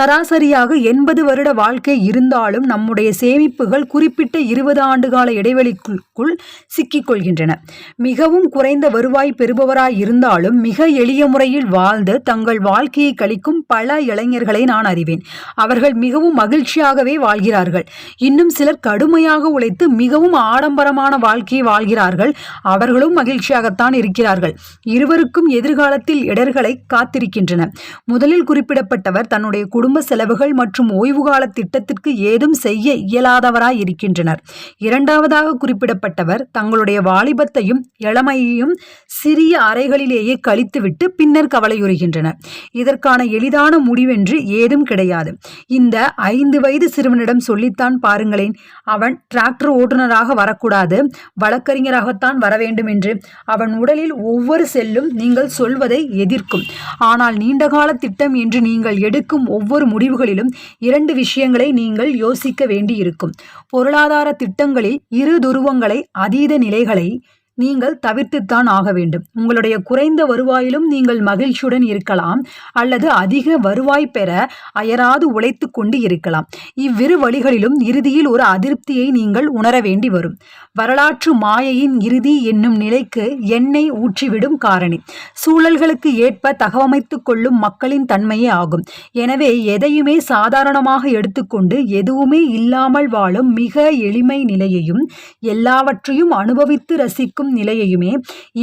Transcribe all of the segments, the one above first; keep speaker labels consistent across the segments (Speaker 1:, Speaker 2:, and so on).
Speaker 1: சராசரியாக 80 வருட வாழ்க்கை இருந்தாலும் நம்முடைய சேமிப்புகள் குறிப்பிட்ட 20 ஆண்டுகால இடைவெளிக்குள் சிக்கிக்கொள்கின்றன. மிகவும் குறைந்த வருவாய் பெறுபவராய் இருந்தாலும் மிக எளிய முறையில் வாழ்ந்து தங்கள் வாழ்க்கையை கழிக்கும் பல இளைஞர்களை நான் அறிவேன். அவர்கள் மிகவும் மகிழ்ச்சியாகவே வாழ்கிறார்கள். இன்னும் சிலர் கடுமையாக உழைத்து மிகவும் ஆடம்பரமான வாழ்க்கையை வாழ்கிறார்கள். அவர்களும் மகிழ்ச்சியாகத்தான் இருக்கிறார்கள். இருவருக்கும் எதிர்காலத்தில் இடர்களை காத்திருக்கின்றன. முதலில் குறிப்பிடப்பட்டவர் தன்னுடைய குடும்ப செலவுகள் மற்றும் ஓய்வுகால திட்டத்திற்கு ஏதும் செய்ய இயலாதவராய் இருக்கின்றனர். இரண்டாவதாக குறிப்பிடப்பட்டவர் தங்களுடைய வாலிபத்தையும் இளமையையும் சிறிய அறைகளிலேயே கழித்துவிட்டு பின்னர் கவலையுறுகின்றனர். இதற்கான எளிதான முடிவென்று ஏதும் கிடையாது. இந்த 5 வயது சிறுவனிடம் சொல்லித்தான் பாருங்களேன், அவன் டிராக்டர் ஓட்டுநராக வரக்கூடாது, வழக்கறிஞராகத்தான் வர வேண்டும் என்று. அவன் உடலில் ஒவ்வொரு செல்லும் நீங்கள் சொல்வதை எதிர்க்கும். ஆனால் நீண்டகால திட்டம் என்று நீங்கள் எடுக்கும் ஒவ்வொரு முடிவுகளிலும் 2 விஷயங்களை நீங்கள் யோசிக்க வேண்டியிருக்கும். பொருளாதார திட்டங்களில் இரு துருவங்களை, அதீத நிலைகளை நீங்கள் தவிர்த்துத்தான் ஆக வேண்டும். உங்களுடைய குறைந்த வருவாயிலும் நீங்கள் மகிழ்ச்சியுடன் இருக்கலாம், அல்லது அதிக வருவாய் பெற அயராது உழைத்து கொண்டு இருக்கலாம். இவ்விரு வழிகளிலும் இறுதியில் ஒரு அதிருப்தியை நீங்கள் உணர வேண்டி வரும். வரலாற்று மாயையின் இறுதி என்னும் நிலைக்கு எண்ணெய் ஊற்றிவிடும் காரணி சூழல்களுக்கு ஏற்ப தகவமைத்துக் கொள்ளும் மக்களின் தன்மையே ஆகும். எனவே எதையுமே சாதாரணமாக எடுத்துக்கொண்டு எதுவுமே இல்லாமல் வாழும் மிக எளிமை நிலையையும் எல்லாவற்றையும் அனுபவித்து ரசிக்கும் நிலையையுமே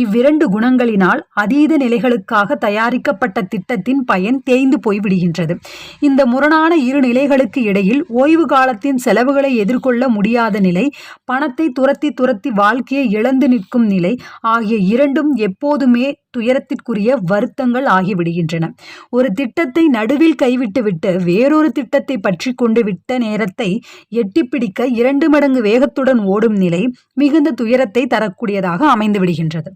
Speaker 1: இவ்விரண்டு குணங்களினால் அதீத நிலைகளுக்காக தயாரிக்கப்பட்ட திட்டத்தின் பயன் தேய்ந்து போய்விடுகின்றது. இந்த முரணான இரு நிலைகளுக்கு இடையில் ஓய்வு காலத்தின் செலவுகளை எதிர்கொள்ள முடியாத நிலை, பணத்தை துரத்தி வாழ்க்கையை இழந்து நிற்கும் நிலை ஆகிய இரண்டும் எப்போதுமே துயரத்திற்குரிய வருத்தங்கள் ஆகிவிடுகின்றன. ஒரு திட்டத்தை நடுவில் கைவிட்டுவிட்டு வேறொரு திட்டத்தை பற்றி கொண்டு விட்ட நேரத்தை எட்டிப்பிடிக்க 2 மடங்கு வேகத்துடன் ஓடும் நிலை மிகுந்த துயரத்தை தரக்கூடியதாக அமைந்து விடுகின்றது.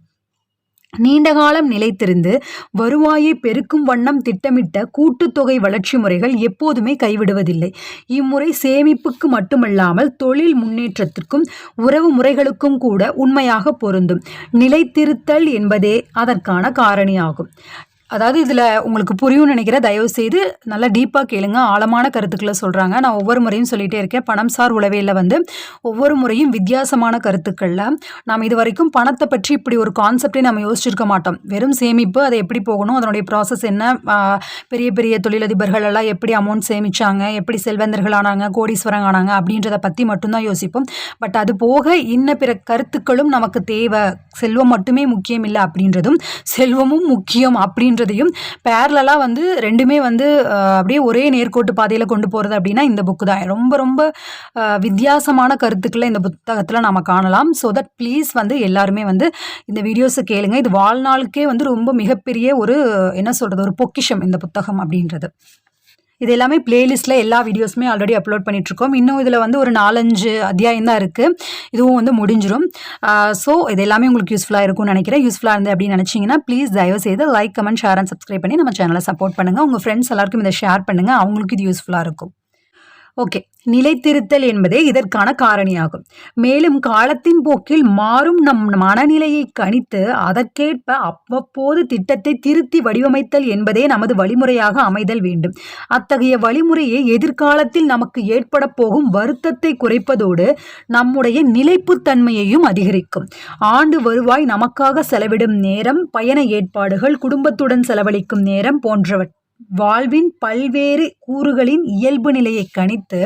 Speaker 1: நீண்டகாலம் நிலைத்திருந்து வருவாயை பெருக்கும் வண்ணம் திட்டமிட்ட கூட்டுத்தொகை வளர்ச்சி முறைகள் எப்போதுமே கைவிடுவதில்லை. இம்முறை சேமிப்புக்கு மட்டுமல்லாமல் தொழில் முன்னேற்றத்திற்கும் உறவு முறைகளுக்கும் கூட உண்மையாக பொருந்தும். நிலைத்திருத்தல் என்பதே அதற்கான காரணியாகும். அதாவது இதில் உங்களுக்கு புரியும்னு நினைக்கிறேன். தயவு செய்து நல்லா டீப்பாக கேளுங்க. ஆழமான கருத்துக்களை சொல்கிறாங்க. நான் ஒவ்வொரு முறையும் சொல்லிகிட்டே இருக்கேன். பணம் சார் உளவியலில் ஒவ்வொரு முறையும் வித்தியாசமான கருத்துக்களில் நாம் இது வரைக்கும் பணத்தை பற்றி இப்படி ஒரு கான்செப்டே நம்ம யோசிச்சிருக்க மாட்டோம். வெறும் சேமிப்பு, அதை எப்படி போகணும், அதனுடைய ப்ராசஸ் என்ன, பெரிய பெரிய தொழிலதிபர்கள் எல்லாம் எப்படி அமௌண்ட் சேமித்தாங்க, எப்படி செல்வந்தர்கள் ஆனாங்க, கோடீஸ்வரங்க ஆனாங்க அப்படின்றத பற்றி மட்டும்தான் யோசிப்போம். பட் அது போக இன்ன பிற கருத்துக்களும் நமக்கு தேவை. செல்வம் மட்டுமே முக்கியம் இல்லை அப்படின்றதும், செல்வமும் முக்கியம் அப்படின்ற பேரலா ரெண்டுமே அப்படியே ஒரே நேர்கோட்டு பாதையில கொண்டு போறது அப்படின்னா இந்த புக்கு தான். ரொம்ப ரொம்ப வித்தியாசமான கருத்துக்களை இந்த புத்தகத்துல நாம காணலாம். ஸோ தட் ப்ளீஸ் எல்லாருமே இந்த வீடியோஸை கேளுங்க. இது வாழ்நாளுக்கே ரொம்ப மிகப்பெரிய ஒரு என்ன சொல்றது, ஒரு பொக்கிஷம் இந்த புத்தகம் அப்படின்றது. இது எல்லாமே பிளேலிஸ்ட்டில் எல்லா வீடியோஸுமே ஆல்ரெடி அப்லோட் பண்ணிகிட்ருக்கோம். இன்னும் இதில் ஒரு 4-5 அத்தியாயம் தான் இருக்குது. இதுவும் முடிஞ்சிடும். ஸோ இது எல்லாமே உங்களுக்கு யூஸ்ஃபுல்லாக இருக்கும்னு நினைக்கிறேன். யூஸ்ஃபுல்லாக இருந்து அப்படின்னு நினச்சிங்கன்னா ப்ளீஸ் தயவு செய்து like, comment, share and subscribe பண்ணி நம்ம சேனலை சப்போர்ட் பண்ணுங்கள். உங்கள் ஃப்ரெண்ட்ஸ் எல்லாருக்கும் இதை ஷேர் பண்ணுங்கள். அவங்களுக்கு இது யூஸ்ஃபுல்லாக இருக்கும். ஓகே, நிலைத்திருத்தல் என்பதே இதற்கான காரணியாகும். மேலும் காலத்தின் போக்கில் மாறும் நம் மனநிலையை கணித்து அதற்கேற்ப அவ்வப்போது திட்டத்தை திருத்தி வடிவமைத்தல் என்பதே நமது வழிமுறையாக அமைதல் வேண்டும். அத்தகைய வழிமுறையை எதிர்காலத்தில் நமக்கு ஏற்பட போகும் வருத்தத்தை குறைப்பதோடு நம்முடைய நிலைப்புத்தன்மையையும் அதிகரிக்கும். ஆண்டு வருவாய், நமக்காக செலவிடும் நேரம், பயண ஏற்பாடுகள், குடும்பத்துடன் செலவழிக்கும் நேரம் போன்றவற்றை வாழ்வின் பல்வேறு கூறுகளின் இயல்பு நிலையை கணித்து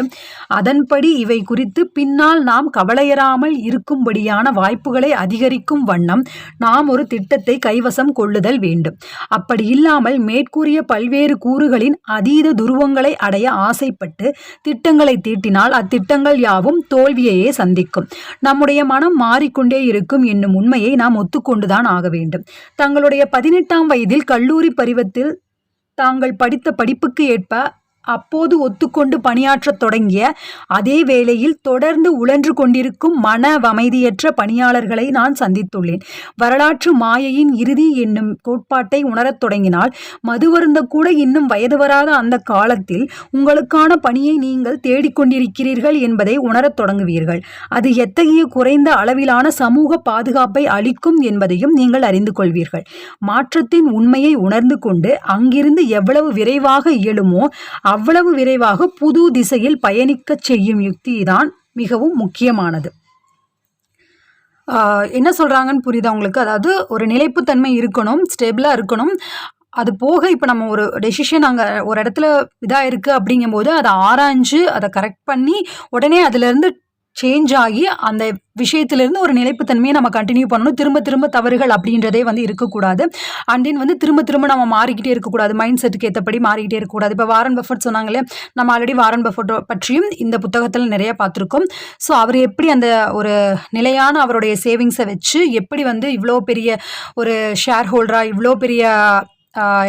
Speaker 1: அதன்படி இவை குறித்து பின்னால் நாம் கவலையறாமல் இருக்கும்படியான வாய்ப்புகளை அதிகரிக்கும் வண்ணம் நாம் ஒரு திட்டத்தை கைவசம் கொள்ளுதல் வேண்டும். அப்படி இல்லாமல் மேற்கூறிய பல்வேறு கூறுகளின் அதீத துருவங்களை அடைய ஆசைப்பட்டு திட்டங்களை தீட்டினால் அத்திட்டங்கள் யாவும் தோல்வியையே சந்திக்கும். நம்முடைய மனம் மாறிக்கொண்டே இருக்கும் என்னும் உண்மையை நாம் ஒத்துக்கொண்டுதான் ஆக வேண்டும். தங்களுடைய 18ஆம் வயதில் கல்லூரி பருவத்தில் தாங்கள் படித்த படிப்புக்கு ஏற்ப அப்போது ஒத்துக்கொண்டு பணியாற்றத் தொடங்கிய அதே வேளையில் தொடர்ந்து உழன்று கொண்டிருக்கும் மன அமைதியற்ற பணியாளர்களை நான் சந்தித்துள்ளேன். வரலாற்று மாயையின் இறுதி என்னும் கோட்பாட்டை உணரத் தொடங்கினால் மதுவருந்த கூட இன்னும் வயது வராத அந்த காலத்தில் உங்களுக்கான பணியை நீங்கள் தேடிக்கொண்டிருக்கிறீர்கள் என்பதை உணரத் தொடங்குவீர்கள். அது எத்தகைய குறைந்த அளவிலான சமூக பாதுகாப்பை அளிக்கும் என்பதையும் நீங்கள் அறிந்து கொள்வீர்கள். மாற்றத்தின் உண்மையை உணர்ந்து கொண்டு அங்கிருந்து எவ்வளவு விரைவாக இயலுமோ அவ்வளவு விரைவாக புது திசையில் பயணிக்கச் செய்யும் யுக்தி தான் மிகவும் முக்கியமானது. என்ன சொல்கிறாங்கன்னு புரியுதா உங்களுக்கு? அதாவது ஒரு நிலைப்புத்தன்மை இருக்கணும், ஸ்டேபிளாக இருக்கணும். அது போக இப்போ நம்ம ஒரு டெசிஷன் அங்கே ஒரு இடத்துல இதாக இருக்குது அப்படிங்கும்போது அதை ஆராய்ஞ்சு அதை கரெக்ட் பண்ணி உடனே அதுலேருந்து சேஞ்ச் ஆகி அந்த விஷயத்திலிருந்து ஒரு நிலைப்புத்தன்மையை நம்ம கண்டினியூ பண்ணணும். திரும்ப திரும்ப தவறுகள் அப்படின்றதே வந்து இருக்கக்கூடாது. அண்ட் தென் வந்து திரும்ப திரும்ப நம்ம மாறிக்கிட்டே இருக்கக்கூடாது. மைண்ட் செட்டுக்கு ஏற்றபடி மாறிக்கிட்டே இருக்கக்கூடாது. இப்போ வாரன் பஃபட் சொன்னாங்களே, நம்ம ஆல்ரெடி வாரன் பஃபட் பற்றியும் இந்த புத்தகத்தில் நிறைய பார்த்துருக்கோம். ஸோ அவர் எப்படி அந்த ஒரு நிலையான அவருடைய சேவிங்ஸை வச்சு எப்படி வந்து இவ்வளோ பெரிய ஒரு ஷேர் ஹோல்டராக இவ்வளோ பெரிய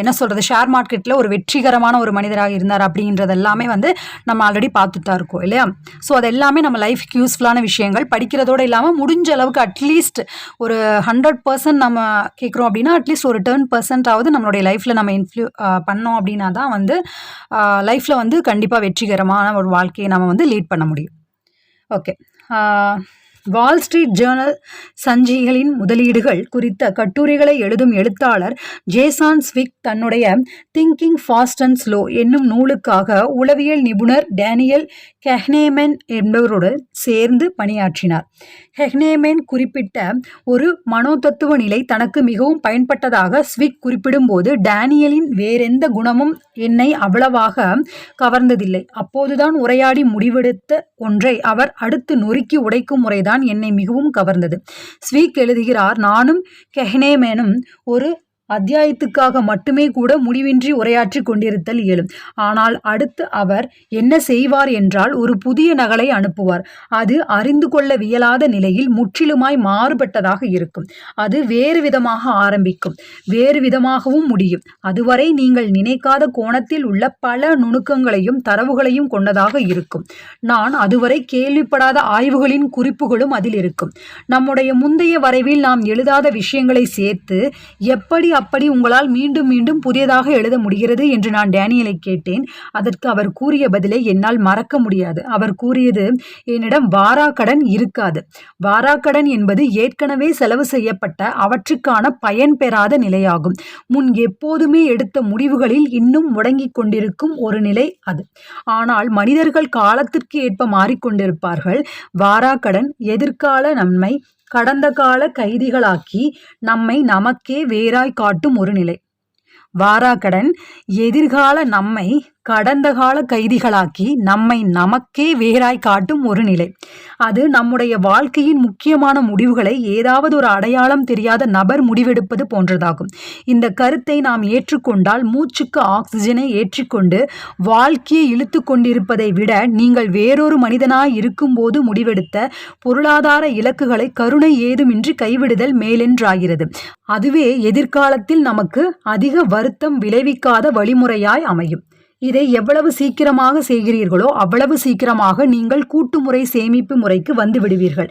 Speaker 1: என்ன சொல்கிறது, ஷேர் மார்க்கெட்டில் ஒரு வெற்றிகரமான ஒரு மனிதராக இருந்தார் அப்படின்றது எல்லாமே வந்து நம்ம ஆல்ரெடி பார்த்துட்டு தான் இருக்கோம் இல்லையா? ஸோ அது எல்லாமே நம்ம லைஃப்க்கு யூஸ்ஃபுல்லான விஷயங்கள். படிக்கிறதோடு இல்லாமல் முடிஞ்ச அளவுக்கு அட்லீஸ்ட் ஒரு 100% நம்ம கேட்குறோம் அப்படின்னா அட்லீஸ்ட் ஒரு 10% நம்மளுடைய லைஃப்பில் நம்ம பண்ணோம் அப்படின்னா தான் வந்து லைஃப்பில் வந்து கண்டிப்பாக வெற்றிகரமான ஒரு வாழ்க்கையை நம்ம வந்து லீட் பண்ண முடியும். ஓகே, வால் ஸ்ட்ரீட் ஜேர்னல் சஞ்சிகளின் முதலீடுகள் குறித்த கட்டுரைகளை எழுதும் எழுத்தாளர் ஜேசான் ஸ்விக் தன்னுடைய திங்கிங் ஃபாஸ்ட் அண்ட் ஸ்லோ என்னும் நூலுக்காக உளவியல் நிபுணர் டேனியல் கெஹ்னேமன் என்பவரோடு சேர்ந்து பணியாற்றினார். கெஹ்னேமன் குறிப்பிட்ட ஒரு மனோதத்துவ நிலை தனக்கு மிகவும் பயன்பட்டதாக ஸ்விக் குறிப்பிடும்போது, டேனியலின் வேறெந்த குணமும் என்னை அவ்வளவாக கவர்ந்ததில்லை. அப்போதுதான் உரையாடி முடிவெடுத்த ஒன்றை அவர் அடுத்து நொறுக்கி உடைக்கும் முறைதான் என்னை மிகவும் கவர்ந்தது. ஸ்வீக் எழுதுகிறார், நானும் கெஹ்னேமனும் ஒரு அத்தியாயத்துக்காக மட்டுமே கூட முடிவின்றி உரையாற்றி கொண்டிருத்தல் இயலும். ஆனால் அடுத்து அவர் என்ன செய்வார் என்றால் ஒரு புதிய நகலை அனுப்புவார். அது அறிந்து கொள்ள வியலாத நிலையில் முற்றிலுமாய் மாறுபட்டதாக இருக்கும். அது வேறு விதமாக ஆரம்பிக்கும், வேறு விதமாகவும் முடியும். அதுவரை நீங்கள் நினைக்காத கோணத்தில் உள்ள பல நுணுக்கங்களையும் தரவுகளையும் கொண்டதாக இருக்கும். நான் அதுவரை கேள்விப்படாத ஆய்வுகளின் குறிப்புகளும் அதில் இருக்கும். நம்முடைய முந்தைய வரைவில் நாம் எழுதாத விஷயங்களை சேர்த்து எப்படி அப்படி உங்களால் மீண்டும் மீண்டும் புதியதாக எழுத முடிகிறது என்று நான் டேனியலை கேட்டேன். அதற்கு அவர் கூறிய பதிலை என்னால் மறக்க முடியாது. அவர் கூறியது, என்னிடம் வாராக்கடன் இருக்காது. வாராக்கடன் என்பது ஏற்கனவே செலவு செய்யப்பட்ட அவற்றுக்கான பயன் பெறாத நிலையாகும். முன் எப்போதுமே எடுத்த முடிவுகளில் இன்னும் முடங்கிக் கொண்டிருக்கும் ஒரு நிலை அது. ஆனால் மனிதர்கள் காலத்திற்கு ஏற்ப மாறிக்கொண்டிருப்பார்கள். வாராக்கடன் எதிர்கால நம்மை கடந்த கால கைதிகளாக்கி நம்மை நமக்கே வேறாய் காட்டும் ஒரு நிலை. வாராக்கடன் எதிர்கால நம்மை கடந்த கால கைதிகளாக்கி நம்மை நமக்கே வேறாய் காட்டும் ஒரு நிலை. அது நம்முடைய வாழ்க்கையின் முக்கியமான முடிவுகளை ஏதாவது ஒரு அடையாளம் தெரியாத நபர் முடிவெடுப்பது போன்றதாகும். இந்த கருத்தை நாம் ஏற்றுக்கொண்டால் மூச்சுக்கு ஆக்சிஜனை ஏற்றிக்கொண்டு வாழ்க்கையை இழுத்து கொண்டிருப்பதை விட நீங்கள் வேறொரு மனிதனாய் இருக்கும்போது முடிவெடுத்த பொருளாதார இலக்குகளை கருணை ஏதுமின்றி கைவிடுதல் மேலென்றாகிறது. அதுவே எதிர்காலத்தில் நமக்கு அதிக வருத்தம் விளைவிக்காத வழிமுறையாய் அமையும். இதை எவ்வளவு சீக்கிரமாக செய்கிறீர்களோ அவ்வளவு சீக்கிரமாக நீங்கள் கூட்டுமுறை சேமிப்பு முறைக்கு வந்து விடுவீர்கள்.